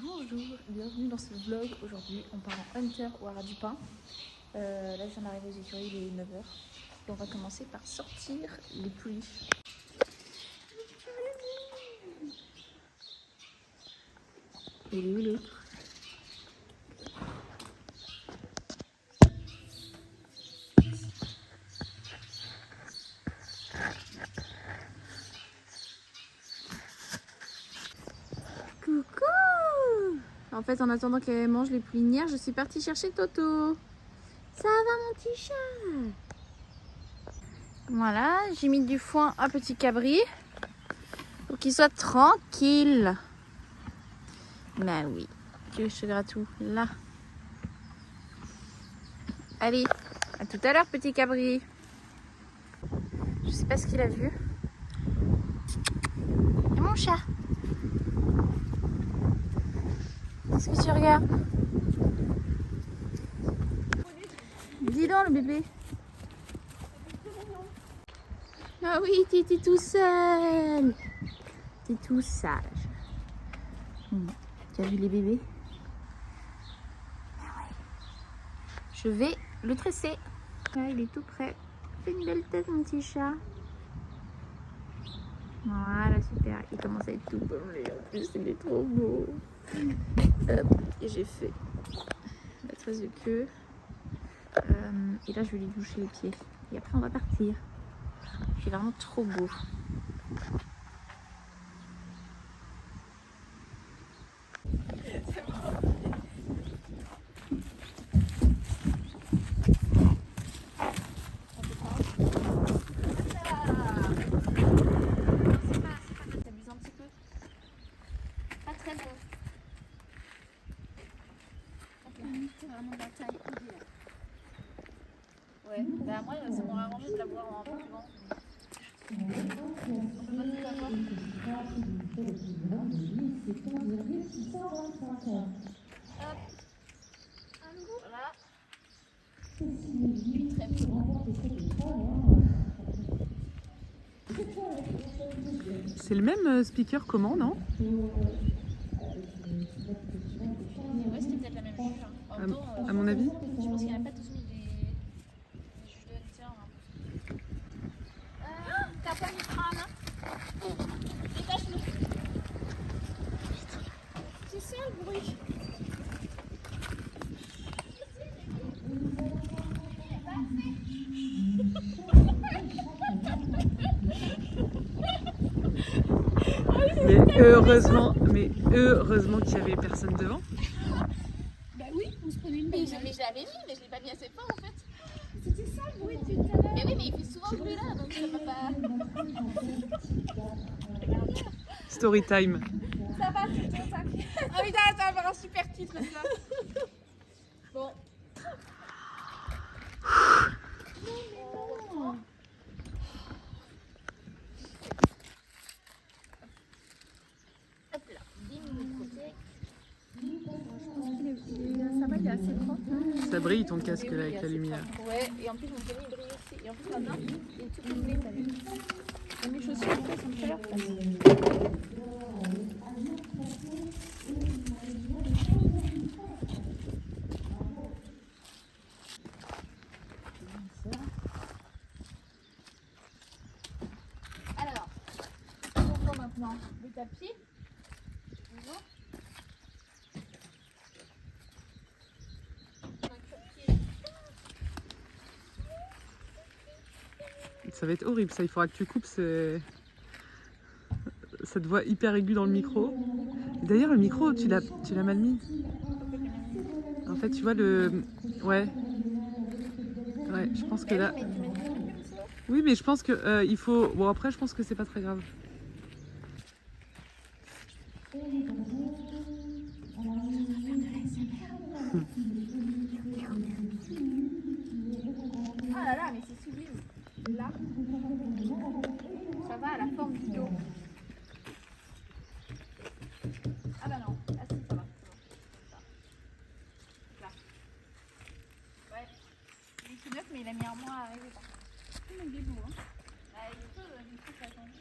Bonjour, bienvenue dans ce vlog. Aujourd'hui, on part en hunter au Haras du Pin. Là, je viens d'arriver aux écuries, il est 9h. Et on va commencer par sortir les pouliches. Il est où l'autre? Coucou! En fait, en attendant qu'elle mange les poulinières, je suis partie chercher Toto. Ça va mon petit chat? Voilà, j'ai mis du foin à Petit Cabri pour qu'il soit tranquille. Bah oui, que je te gratoue là. Allez, à tout à l'heure Petit Cabri. Je sais pas ce qu'il a vu. Et mon chat? Qu'est-ce que tu regardes? Dis donc le bébé. Ah oui, t'es tout seul. T'es tout sage. Tu as vu les bébés? Ah ouais. Je vais le tresser. Là, il est tout prêt. Fais une belle tête mon petit chat. Voilà, super. Il commence à être tout pommé. En plus, il est trop beau. Hop, et j'ai fait la tresse de queue. Et là, je vais lui doucher les pieds. Et après, on va partir. Il est vraiment trop beau. T'abuses un petit peu. Pas très beau. C'est vraiment de la taille idéale. Ouais, bah moi ça m'aurait arrangé de l'avoir un peu plus grand. On peut pas tout avoir. Hop. Voilà. Très C'est le même speaker comment, non? Ouais, c'était peut-être la même juge. Hein. En même temps, À mon avis. je pense qu'il n'y en a pas tous mis des juges de hunter. Hein. T'as pas mis crâne, hein? Détache-le. C'est ça le bruit. Mais heureusement qu'il y avait personne devant. Bah oui, on se prenait une Mais belle. je l'avais mis, mais je l'ai pas mis assez fort en fait. C'était ça le bruit depuis tout à l'heure. Mais oui, mais il fait souvent ce bruit là, donc ça m'a pas. Story time. Ça va, tu t'inquiète. Ah putain, ça va avoir un super titre ça. Bon. Hop là, 10 minutes côté. Ça va, il est assez propre. Ça brille ton casque là avec la lumière. Ouais, et en plus mon tennis il brille aussi. Et en plus maintenant, il est tout complet, t'as vu. Et mes chaussures après sont très leur place. Alors, on prend maintenant le tapis. Bonjour. Ça va être horrible ça, il faudra que tu coupes cette voix hyper aiguë dans le micro. D'ailleurs le micro, tu l'as mal mis. En fait tu vois le... Ouais. Ouais, je pense que là... Oui mais je pense que il faut... Bon après je pense que c'est pas très grave. Ah là là, mais c'est sublime. Là, ça va à la forme du dos. Ah bah non, là si, ça va. Là. Ouais. Il est tout neuf, mais il a mis un mois à arriver. Par contre. Il est beau, hein. Bah, il est tout attendre.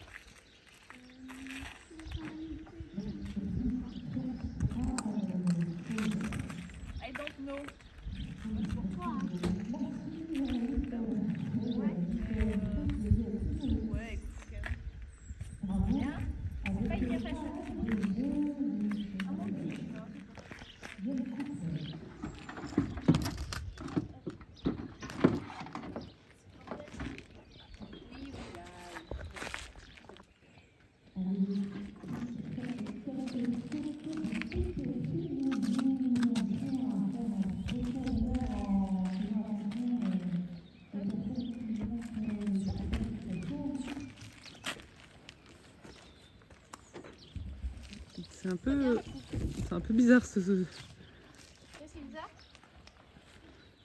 C'est un peu bizarre ce. Qu'est-ce qui est bizarre?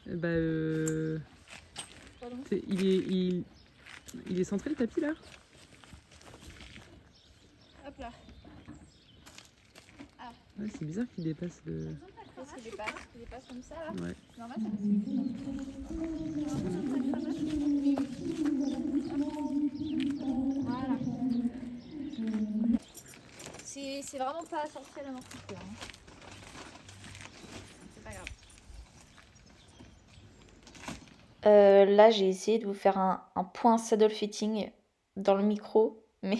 Bah, il est centré le tapis là? Hop là. Ouais, c'est bizarre qu'il dépasse le. Qu'est-ce qui dépasse? Il dépasse comme ça là? Ouais. C'est normal, ça me Voilà. C'est vraiment pas sorti à la mort. C'est pas grave. Là, j'ai essayé de vous faire un point saddle fitting dans le micro, mais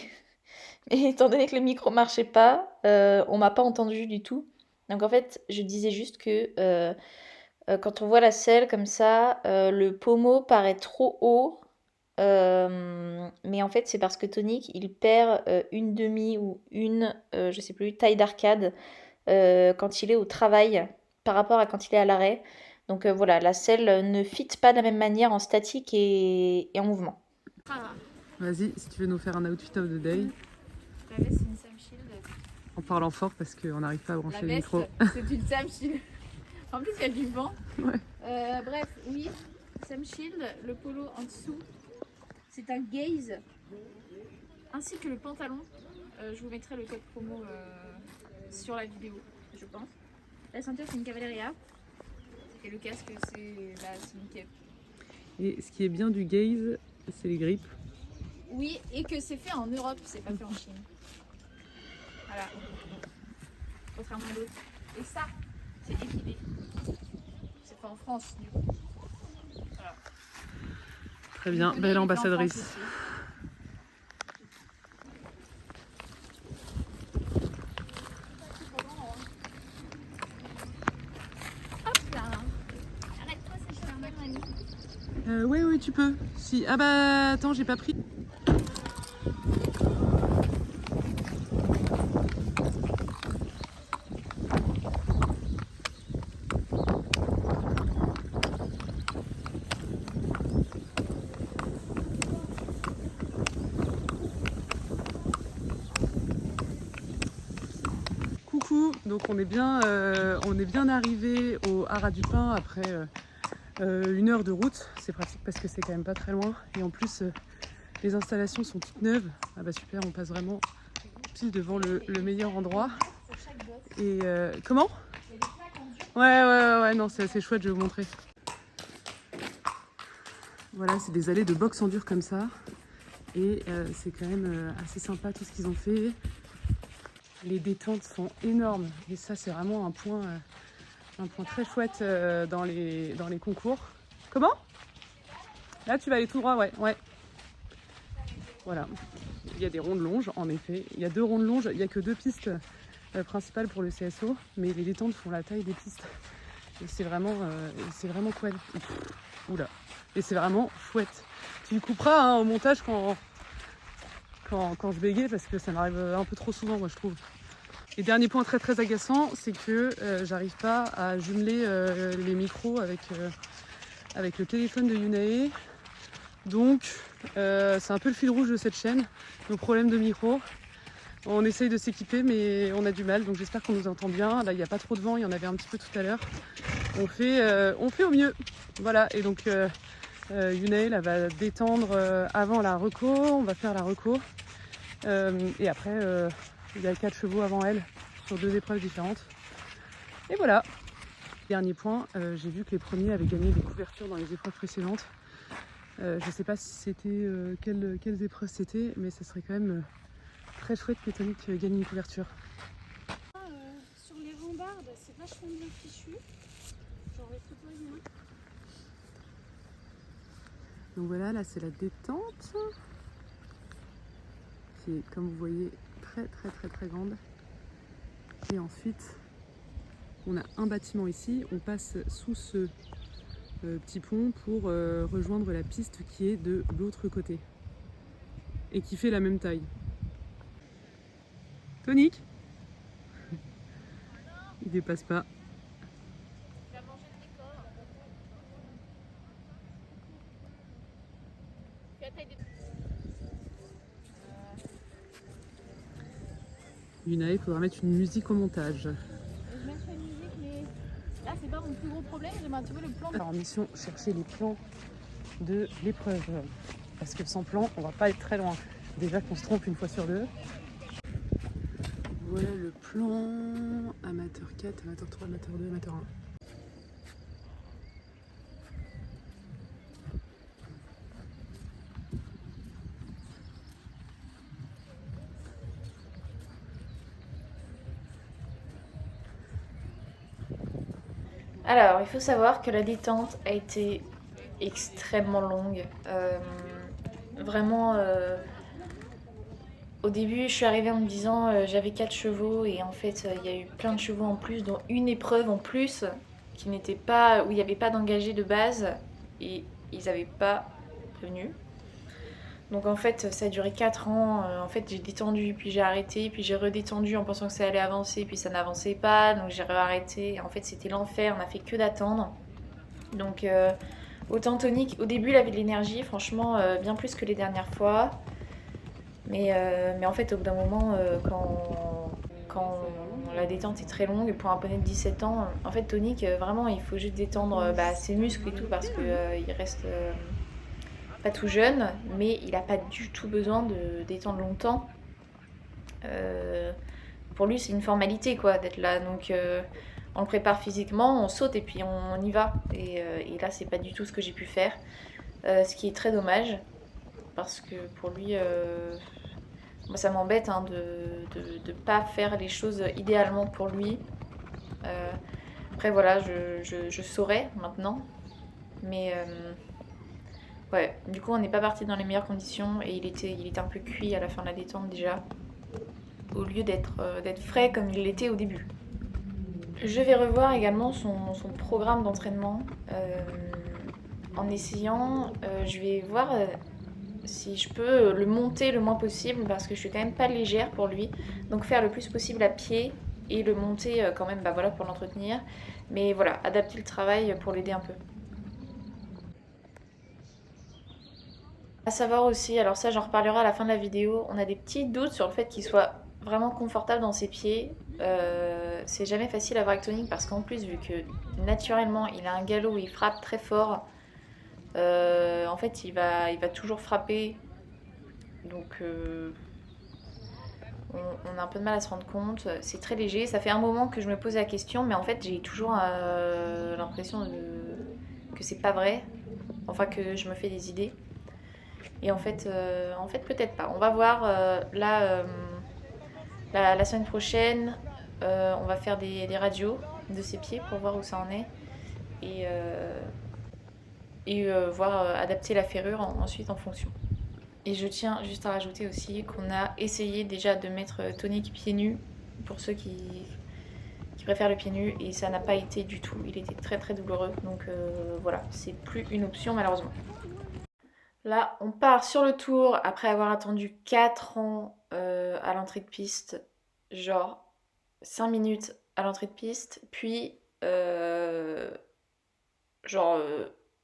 étant donné que le micro marchait pas, on m'a pas entendu du tout. Donc en fait, je disais juste que quand on voit la selle comme ça, le pommeau paraît trop haut. Mais en fait, c'est parce que Tonic, il perd une demi ou je sais plus, taille d'arcade quand il est au travail par rapport à quand il est à l'arrêt. Donc voilà, la selle ne fit pas de la même manière en statique et en mouvement. Vas-y, si tu veux nous faire un outfit of the day. La veste, c'est une Sam Shield. En parlant fort parce qu'on n'arrive pas à brancher La le veste, micro. c'est une Sam Shield. En plus, il y a du vent. Ouais. Bref, oui, Sam Shield, le polo en dessous, c'est un gaze. Ainsi que le pantalon. Je vous mettrai le code promo sur la vidéo, je pense. La ceinture, c'est une Cavalleria. Et le casque, c'est une cape. Et ce qui est bien du gaze, c'est les grippes. Oui, et que c'est fait en Europe, c'est pas fait en Chine. Voilà. Contrairement à l'autre. Et ça, c'est équilibré. C'est fait en France, du coup. Voilà. Très bien, belle ambassadrice. Hop là. Arrête-toi, c'est cher, mamie. Oui, tu peux. Si. Ah bah attends, j'ai pas pris. Coucou, donc on est bien arrivé au Haras du Pin après 1 heure de route. C'est pratique parce que c'est quand même pas très loin. Et en plus, les installations sont toutes neuves. Ah bah super, on passe vraiment pile devant le meilleur endroit. Et comment? Ouais, non, c'est assez chouette, je vais vous montrer. Voilà, c'est des allées de boxe en dur comme ça. Et c'est quand même assez sympa tout ce qu'ils ont fait. Les détentes sont énormes. Et ça, c'est vraiment un point très chouette dans les concours. Comment? Là, tu vas aller tout droit, ouais. Voilà. Il y a des rondes longes, en effet. Il y a 2 rondes longes. Il n'y a que 2 pistes principales pour le CSO. Mais les détentes font la taille des pistes. Et c'est vraiment chouette. Oula. Et c'est vraiment chouette. Tu me couperas hein, au montage quand je bégaye parce que ça m'arrive un peu trop souvent, moi, je trouve. Et dernier point très très agaçant, c'est que j'arrive pas à jumeler les micros avec le téléphone de Yunae. Donc c'est un peu le fil rouge de cette chaîne, nos problèmes de micro. On essaye de s'équiper mais on a du mal, donc j'espère qu'on nous entend bien. Là il n'y a pas trop de vent, il y en avait un petit peu tout à l'heure. On fait au mieux. Voilà, et donc Yunae là, va détendre avant la reco, on va faire la reco. Et après il y a 4 chevaux avant elle sur 2 épreuves différentes. Et voilà. Dernier point, j'ai vu que les premiers avaient gagné des couvertures dans les épreuves précédentes. Je ne sais pas si c'était quelles épreuves c'était, mais ça serait quand même très chouette que Tonic gagne une couverture. Sur les rambardes, c'est vachement bien fichu. Genre les photos bien. Donc voilà, là c'est la détente. Qui est, comme vous voyez, très très très très grande. Et ensuite, on a un bâtiment ici. On passe sous ce petit pont pour rejoindre la piste qui est de l'autre côté. Et qui fait la même taille. Tonic? Il dépasse pas. Tu vas manger le décor. Tu as taille des... Yunae, il faudra mettre une musique au montage. Je mettrai une musique, mais là c'est pas mon plus gros problème, j'aimerais un petit peu le plan. Alors mission, chercher les plans de l'épreuve. Parce que sans plan, on va pas être très loin. Déjà qu'on se trompe une fois sur deux. Voilà le plan. Amateur 4, amateur 3, amateur 2, amateur 1. Alors, il faut savoir que la détente a été extrêmement longue. Vraiment, au début, je suis arrivée en me disant j'avais 4 chevaux et en fait, il y a eu plein de chevaux en plus, dont une épreuve en plus qui n'était pas, où il n'y avait pas d'engagé de base et ils n'avaient pas prévenu. Donc en fait, ça a duré 4 ans. En fait, j'ai détendu, puis j'ai arrêté, puis j'ai redétendu en pensant que ça allait avancer, puis ça n'avançait pas, donc j'ai arrêté. En fait, c'était l'enfer, on n'a fait que d'attendre. Donc autant tonique, au début, il avait de l'énergie, franchement, bien plus que les dernières fois. Mais en fait, au bout d'un moment, quand la détente est très longue, pour un poney de 17 ans, en fait, tonique, vraiment, il faut juste détendre ses muscles et tout, parce qu'il reste pas tout jeune, mais il n'a pas du tout besoin de détendre longtemps. Pour lui, c'est une formalité, quoi, d'être là. Donc, on le prépare physiquement, on saute et puis on y va. Et là, c'est pas du tout ce que j'ai pu faire. Ce qui est très dommage, parce que pour lui, moi, ça m'embête hein, de pas faire les choses idéalement pour lui. Après, voilà, je saurais maintenant. Mais ouais, du coup, on n'est pas parti dans les meilleures conditions et il était un peu cuit à la fin de la détente déjà, au lieu d'être frais comme il l'était au début. Je vais revoir également son programme d'entraînement en essayant, je vais voir si je peux le monter le moins possible parce que je suis quand même pas légère pour lui, donc faire le plus possible à pied et le monter quand même bah voilà, pour l'entretenir, mais voilà, adapter le travail pour l'aider un peu. À savoir aussi, alors ça j'en reparlerai à la fin de la vidéo, on a des petits doutes sur le fait qu'il soit vraiment confortable dans ses pieds. C'est jamais facile à voir avec Tonic parce qu'en plus vu que naturellement il a un galop où il frappe très fort, en fait il va toujours frapper, donc on a un peu de mal à se rendre compte. C'est très léger, ça fait un moment que je me pose la question, mais en fait j'ai toujours l'impression que c'est pas vrai, enfin que je me fais des idées. Et en fait peut-être pas. On va voir là la semaine prochaine. On va faire des radios de ses pieds pour voir où ça en est. Et voir adapter la ferrure ensuite en fonction. Et je tiens juste à rajouter aussi qu'on a essayé déjà de mettre Tonic pieds nus pour ceux qui préfèrent le pied nu et ça n'a pas été du tout. Il était très très douloureux. Donc voilà, c'est plus une option malheureusement. Là, on part sur le tour après avoir attendu 4 ans à l'entrée de piste, genre 5 minutes à l'entrée de piste, puis genre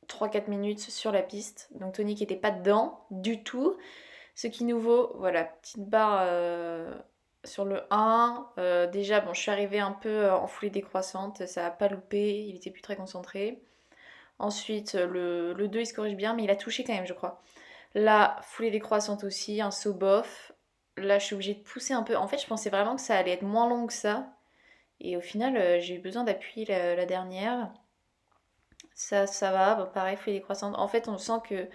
3-4 minutes sur la piste. Donc Tonic n'était pas dedans du tout. Ce qui nous vaut, voilà, petite barre sur le 1. Déjà, bon, je suis arrivée un peu en foulée décroissante, ça n'a pas loupé, il était plus très concentré. Ensuite, le 2, il se corrige bien, mais il a touché quand même, je crois. Là, foulée décroissante aussi, un saut bof. Là, je suis obligée de pousser un peu. En fait, je pensais vraiment que ça allait être moins long que ça. Et au final, j'ai eu besoin d'appuyer la dernière. Ça va, bon, pareil, foulée décroissante. En fait, on sent que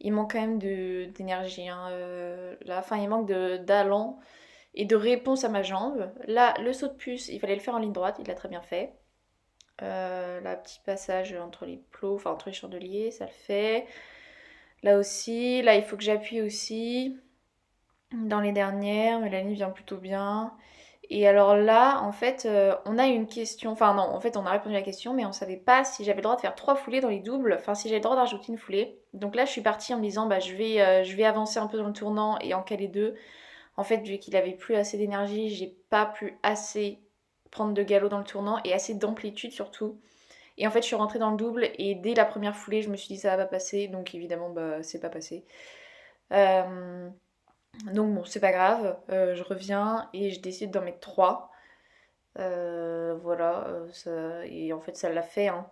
il manque quand même d'énergie. Hein, là, enfin, il manque d'allant et de réponse à ma jambe. Là, le saut de puce, il fallait le faire en ligne droite, il l'a très bien fait. Là, petit passage entre les plots, enfin entre les chandeliers, ça le fait. Là aussi, là il faut que j'appuie aussi dans les dernières, mais la ligne vient plutôt bien. Et alors là, en fait, on a une question, enfin non, en fait on a répondu à la question, mais on savait pas si j'avais le droit de faire 3 foulées dans les doubles, enfin si j'avais le droit d'ajouter une foulée. Donc là je suis partie en me disant, bah je vais avancer un peu dans le tournant et en caler 2. En fait, vu qu'il avait plus assez d'énergie, j'ai pas pu assez prendre de galop dans le tournant et assez d'amplitude surtout. Et en fait, je suis rentrée dans le double et dès la première foulée, je me suis dit ça va pas passer. Donc évidemment, bah c'est pas passé. Donc bon, c'est pas grave, je reviens et je décide d'en mettre 3. Voilà, et en fait ça l'a fait, hein.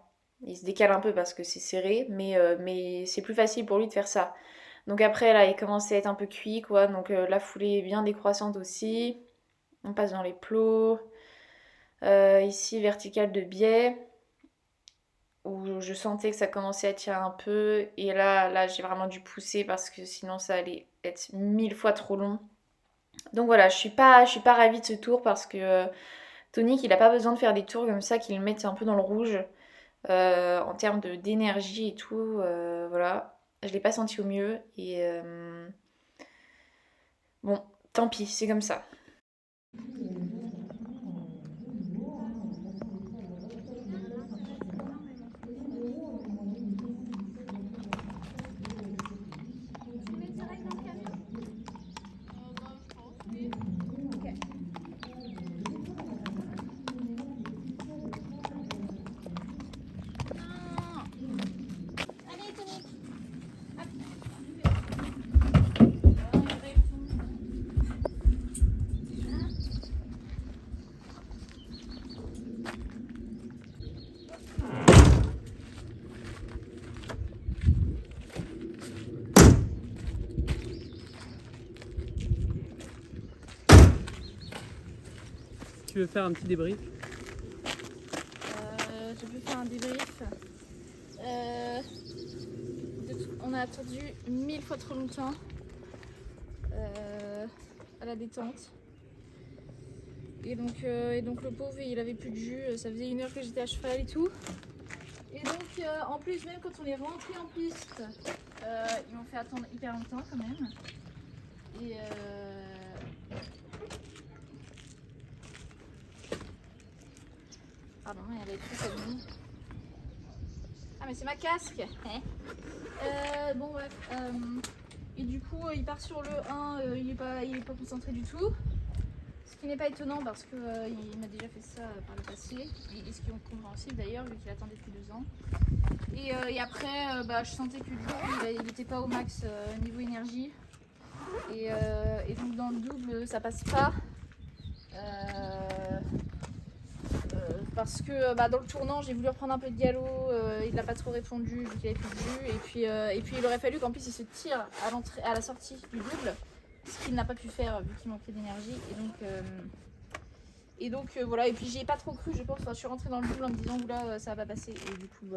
Il se décale un peu parce que c'est serré, mais c'est plus facile pour lui de faire ça. Donc après là il commence à être un peu cuit quoi, donc la foulée est bien décroissante aussi. On passe dans les plots. Ici verticale de biais, où je sentais que ça commençait à tirer un peu, et là j'ai vraiment dû pousser parce que sinon ça allait être 1000 fois trop long. Donc voilà, je suis pas ravie de ce tour parce que Tonic il a pas besoin de faire des tours comme ça qui le mettent un peu dans le rouge en termes d'énergie et tout. Voilà, je l'ai pas senti au mieux et bon, tant pis, c'est comme ça. Tu veux faire un petit débrief? Je peux faire un débrief. On a attendu 1000 fois trop longtemps à la détente. Et donc le pauvre il avait plus de jus, ça faisait 1 heure que j'étais à cheval et tout. Et donc en plus même quand on est rentré en piste, ils m'ont fait attendre hyper longtemps quand même. Et pardon, il y a des trucs à venir. Ah mais c'est ma casque. Bon bref. Et du coup il part sur le 1, il est pas concentré du tout. Ce qui n'est pas étonnant parce que il m'a déjà fait ça par le passé. Et ce qui est compréhensible d'ailleurs vu qu'il attendait depuis 2 ans. Et après je sentais que du coup il n'était pas au max niveau énergie. Et donc dans le double ça passe pas. Parce que dans le tournant j'ai voulu reprendre un peu de galop, il n'a pas trop répondu vu qu'il avait plus de jus, et puis il aurait fallu qu'en plus il se tire à la sortie du double, ce qu'il n'a pas pu faire vu qu'il manquait d'énergie, et donc voilà, et puis j'y ai pas trop cru je pense, enfin, je suis rentrée dans le double en me disant oula ça va pas passer, et du coup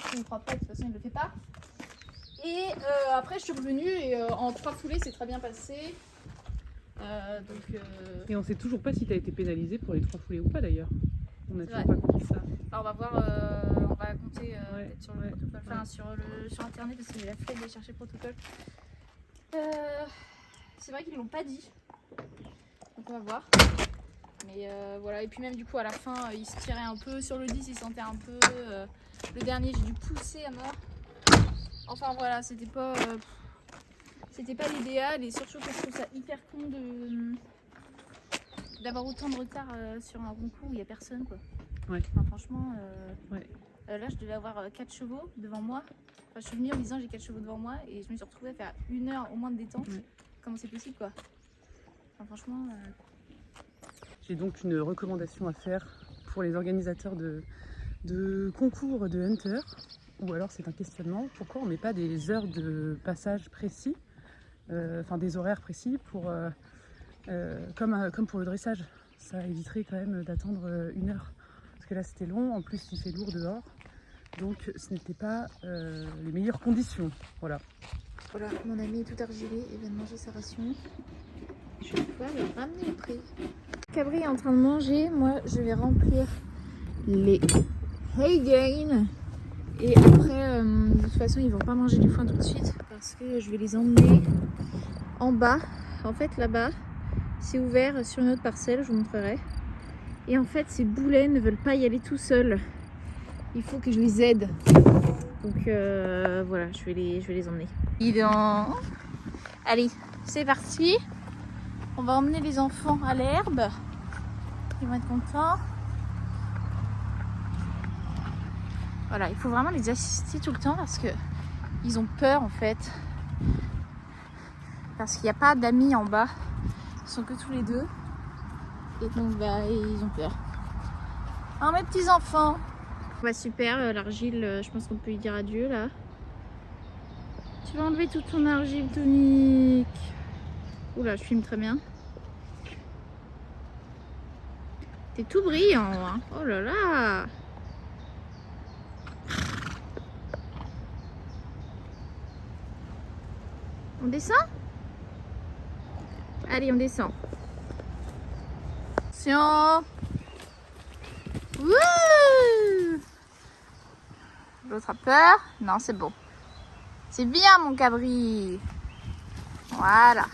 si on ne croit pas de toute façon il le fait pas, et après je suis revenue et en 3 foulées c'est très bien passé. Et on sait toujours pas si tu as été pénalisé pour les 3 foulées ou pas d'ailleurs. On a toujours vrai. pas compris ça. Alors on va voir, on va compter peut-être sur le protocole, enfin sur internet parce que j'ai la flemme de chercher le protocole. C'est vrai qu'ils l'ont pas dit, donc on va voir. Mais voilà, et puis même du coup à la fin il se tirait un peu, sur le 10 il sentait un peu, le dernier j'ai dû pousser à mort. Enfin voilà, c'était pas l'idéal, et surtout que je trouve ça hyper con d'avoir autant de retard sur un concours où il n'y a personne quoi. Ouais. Enfin, franchement, Ouais. Là je devais avoir 4 chevaux devant moi. Enfin, je suis venue en me disant j'ai 4 chevaux devant moi et je me suis retrouvée à faire 1 heure au moins de détente. Ouais. Comment c'est possible quoi? Enfin, franchement. J'ai donc une recommandation à faire pour les organisateurs de concours de Hunter, ou alors c'est un questionnement, pourquoi on ne met pas des heures de passage précis, enfin des horaires précis pour, comme pour le dressage. Ça éviterait quand même d'attendre 1 heure. Parce que là c'était long, en plus il fait lourd dehors. Donc ce n'était pas les meilleures conditions. Voilà. Voilà, mon ami est tout argilé et vient de manger sa ration. Je vais pouvoir lui ramener le prix. Cabri est en train de manger, moi je vais remplir les hay gain. Et après, de toute façon ils vont pas manger du foin tout de suite parce que je vais les emmener en bas. En fait là-bas, c'est ouvert sur une autre parcelle, je vous montrerai. Et en fait ces boulets ne veulent pas y aller tout seuls. Il faut que je les aide. Donc voilà, je vais les emmener. Allez, c'est parti. On va emmener les enfants à l'herbe. Ils vont être contents. Voilà, il faut vraiment les assister tout le temps parce que ils ont peur en fait. parce qu'il n'y a pas d'amis en bas. Ils sont que tous les deux. Et donc bah ils ont peur. Oh mes petits enfants. Bah super, l'argile, je pense qu'on peut y dire adieu là. Tu vas enlever toute ton argile, Tonique. Oula, je filme très bien. T'es tout brillant, hein. Oh là là. On descend? Allez, on descend. Attention. Wouh! L'autre a peur? Non, c'est bon. C'est bien, mon cabri. Voilà.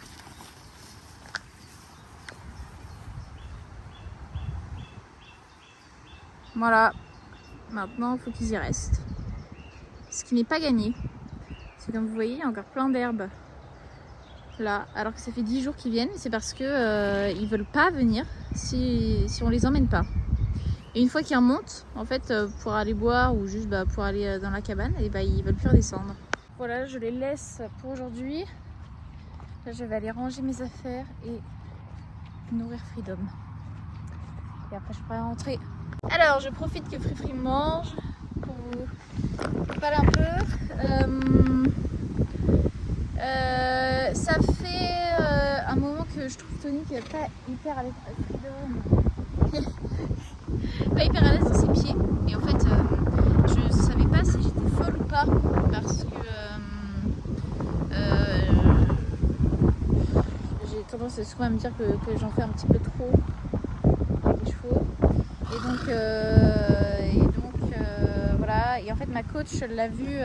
Voilà. Maintenant, il faut qu'ils y restent. Ce qui n'est pas gagné. C'est comme vous voyez, il y a encore plein d'herbes. Là, alors que ça fait 10 jours qu'ils viennent. C'est parce que ils veulent pas venir si on les emmène pas. Et une fois qu'ils remontent, en fait, pour aller boire ou juste pour aller dans la cabane, et ils veulent plus redescendre. Voilà, je les laisse pour aujourd'hui. Là, je vais aller ranger mes affaires et nourrir Freedom. Et après, je pourrai rentrer. Alors, je profite que Free mange pour vous parler un peu. Ça fait un moment que je trouve Tony qui n'est pas hyper à l'aise avec Freedom. Pas hyper à l'aise dans ses pieds. Et en fait, je savais pas si j'étais folle ou pas. Parce que j'ai tendance souvent à me dire que j'en fais un petit peu trop avec les chevaux. Et donc voilà. Et en fait, ma coach l'a vu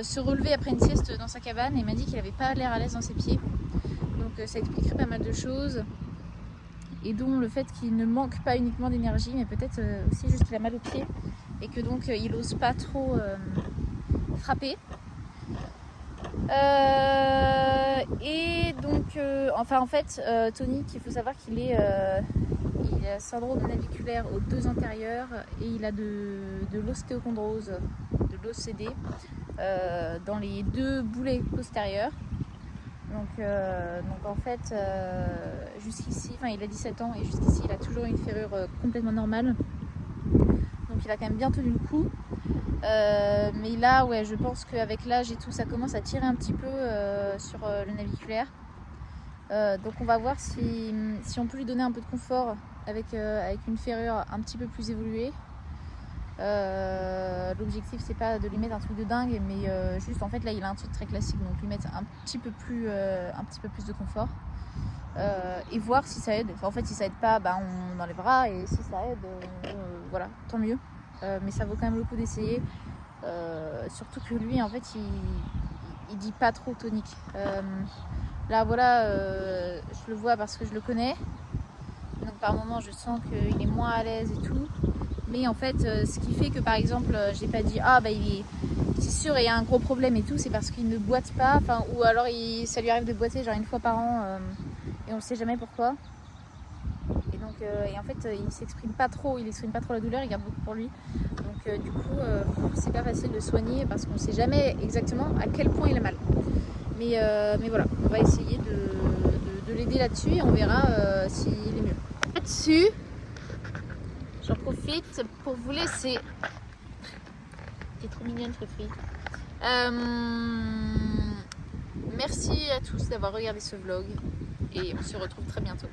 se relever après une sieste dans sa cabane et m'a dit qu'il n'avait pas l'air à l'aise dans ses pieds. Donc ça expliquerait pas mal de choses. Et dont le fait qu'il ne manque pas uniquement d'énergie, mais peut-être aussi juste qu'il a mal aux pieds. Et que donc il n'ose pas trop frapper. Et donc, en fait, Tony, il faut savoir qu'il il a syndrome naviculaire aux 2 antérieurs et il a de l'ostéochondrose, de l'OCD, dans les 2 boulets postérieurs. Donc en fait, jusqu'ici, il a 17 ans et jusqu'ici, il a toujours une ferrure complètement normale. Donc il a quand même bien tenu le coup. Mais là, ouais, je pense qu'avec l'âge et tout, ça commence à tirer un petit peu sur le naviculaire. Donc on va voir si on peut lui donner un peu de confort avec une ferrure un petit peu plus évoluée. L'objectif c'est pas de lui mettre un truc de dingue, mais juste en fait là il a un truc très classique, donc lui mettre un petit peu plus de confort et voir si ça aide. En fait si ça aide pas, on enlèvera, et si ça aide, voilà, tant mieux. Mais ça vaut quand même le coup d'essayer, surtout que lui en fait il dit pas trop tonique. Là voilà, je le vois parce que je le connais, donc par moments je sens qu'il est moins à l'aise et tout. Mais en fait, ce qui fait que par exemple, j'ai pas dit c'est sûr il y a un gros problème et tout, c'est parce qu'il ne boite pas, ou alors ça lui arrive de boiter genre 1 fois par an et on ne sait jamais pourquoi. Et donc, et en fait, il s'exprime pas trop la douleur, il garde beaucoup pour lui. Donc du coup, c'est pas facile de soigner parce qu'on sait jamais exactement à quel point il a mal. Mais voilà, on va essayer de l'aider là-dessus et on verra s'il est mieux. Là-dessus, j'en profite pour vous laisser. T'es trop mignonne, Free. Merci à tous d'avoir regardé ce vlog et on se retrouve très bientôt.